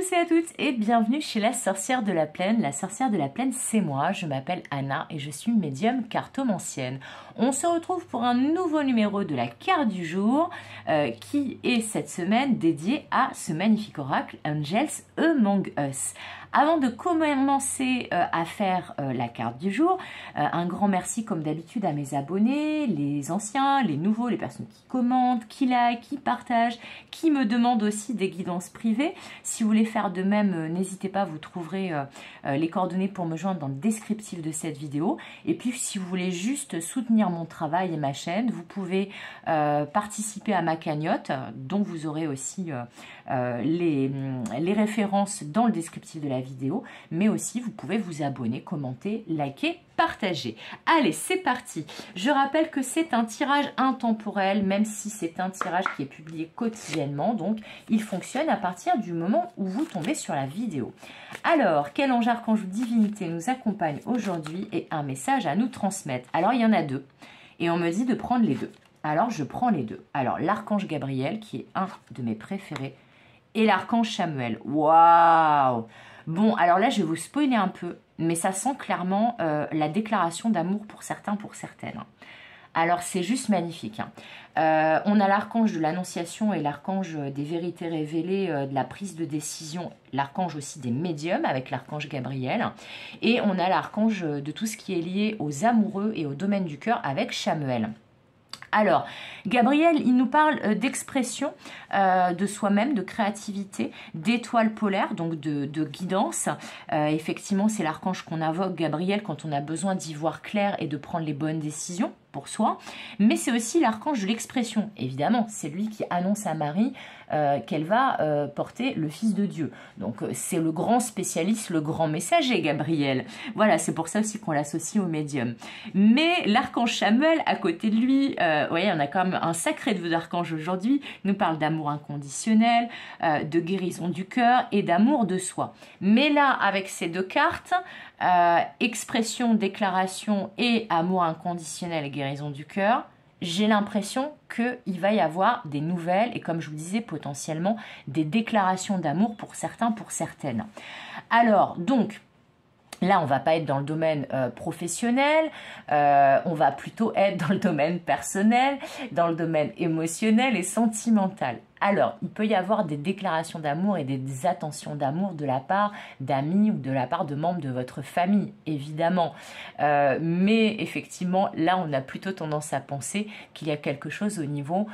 tous et à toutes et bienvenue chez la sorcière de la plaine. La sorcière de la plaine, c'est moi, je m'appelle Anna et je suis médium cartomancienne. On se retrouve pour un nouveau numéro de la carte du jour qui est cette semaine dédié à ce magnifique oracle Angels Among Us. Avant de commencer à faire la carte du jour, un grand merci comme d'habitude à mes abonnés, les anciens, les nouveaux, les personnes qui commentent, qui like, qui partagent, qui me demandent aussi des guidances privées. Si vous voulez faire de même, n'hésitez pas, vous trouverez les coordonnées pour me joindre dans le descriptif de cette vidéo. Et puis si vous voulez juste soutenir mon travail et ma chaîne, vous pouvez participer à ma cagnotte, dont vous aurez aussi les références dans le descriptif de la vidéo, mais aussi vous pouvez vous abonner, commenter, liker, partager. Allez, c'est parti. Je rappelle que c'est un tirage intemporel, même si c'est un tirage qui est publié quotidiennement, donc il fonctionne à partir du moment où vous tombez sur la vidéo. Alors, quel ange, archange ou divinité nous accompagne aujourd'hui et un message à nous transmettre? Alors, il y en a deux, et on me dit de prendre les deux. Alors, je prends les deux. Alors, l'archange Gabriel, qui est un de mes préférés, et l'archange Samuel. Waouh! Bon, alors là, je vais vous spoiler un peu, mais ça sent clairement la déclaration d'amour pour certains, pour certaines. Alors, c'est juste magnifique. On a l'archange de l'annonciation et l'archange des vérités révélées, de la prise de décision, l'archange aussi des médiums avec l'archange Gabriel. Et on a l'archange de tout ce qui est lié aux amoureux et au domaine du cœur avec Samuel. Alors, Gabriel, il nous parle d'expression de soi-même, de créativité, d'étoile polaire, donc de guidance. Effectivement, c'est l'archange qu'on invoque, Gabriel, quand on a besoin d'y voir clair et de prendre les bonnes décisions pour soi. Mais c'est aussi l'archange de l'expression. Évidemment, c'est lui qui annonce à Marie qu'elle va porter le Fils de Dieu. Donc, c'est le grand spécialiste, le grand messager, Gabriel. Voilà, c'est pour ça aussi qu'on l'associe au médium. Mais l'archange Samuel, à côté de lui, vous voyez, on a quand même un sacré de d'archange aujourd'hui, nous parle d'amour inconditionnel, de guérison du cœur et d'amour de soi. Mais là, avec ces deux cartes, expression, déclaration et amour inconditionnel et guérison du cœur, j'ai l'impression qu'il va y avoir des nouvelles et, comme je vous disais, potentiellement des déclarations d'amour pour certains, pour certaines. Alors, donc, là, on va pas être dans le domaine professionnel, on va plutôt être dans le domaine personnel, dans le domaine émotionnel et sentimental. Alors, il peut y avoir des déclarations d'amour et des attentions d'amour de la part d'amis ou de la part de membres de votre famille, évidemment. Mais effectivement, là, on a plutôt tendance à penser qu'il y a quelque chose au niveau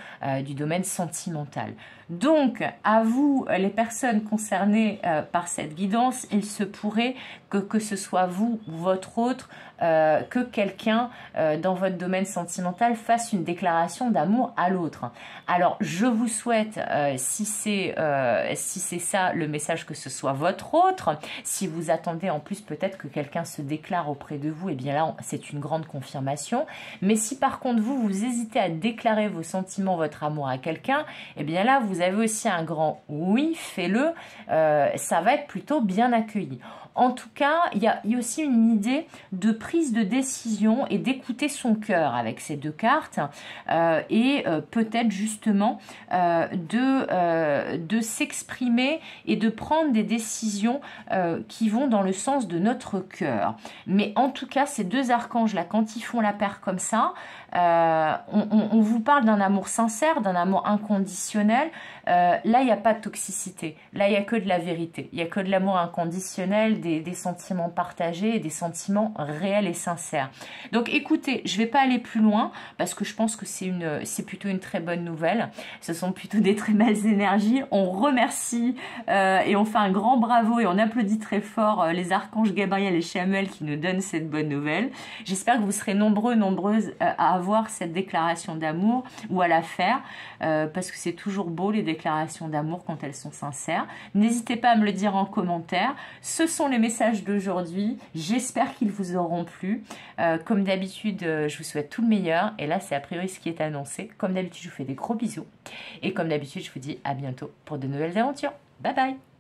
du domaine sentimental. Donc, à vous, les personnes concernées par cette guidance, il se pourrait que ce soit vous ou votre autre, que quelqu'un dans votre domaine sentimental fasse une déclaration d'amour à l'autre. Alors, je vous souhaite, si c'est ça le message, que ce soit votre autre. Si vous attendez en plus peut-être que quelqu'un se déclare auprès de vous, et bien là, c'est une grande confirmation. Mais si par contre vous hésitez à déclarer vos sentiments, votre amour à quelqu'un, et bien là, vous avez aussi un grand oui, fais-le. Ça va être plutôt bien accueilli. En tout cas, il y a aussi une idée de prise de décision et d'écouter son cœur avec ces deux cartes et peut-être justement de s'exprimer et de prendre des décisions qui vont dans le sens de notre cœur. Mais en tout cas, ces deux archanges là, quand ils font la paire comme ça, on vous parle d'un amour sincère, d'un amour inconditionnel. Là, il n'y a pas de toxicité. Là, il n'y a que de la vérité. Il n'y a que de l'amour inconditionnel, des sentiments partagés, des sentiments réels et sincères. Donc, écoutez, je ne vais pas aller plus loin parce que je pense que c'est plutôt une très bonne nouvelle. Ce sont plutôt des très belles énergies. On remercie et on fait un grand bravo et on applaudit très fort les archanges Gabriel et Samuel qui nous donnent cette bonne nouvelle. J'espère que vous serez nombreux, nombreuses à avoir cette déclaration d'amour ou à la faire parce que c'est toujours beau les déclarations d'amour quand elles sont sincères. N'hésitez pas à me le dire en commentaire. Ce sont les messages d'aujourd'hui. J'espère qu'ils vous auront plu. Comme d'habitude, je vous souhaite tout le meilleur. Et là, c'est a priori ce qui est annoncé. Comme d'habitude, je vous fais des gros bisous. Et comme d'habitude, je vous dis à bientôt pour de nouvelles aventures. Bye bye!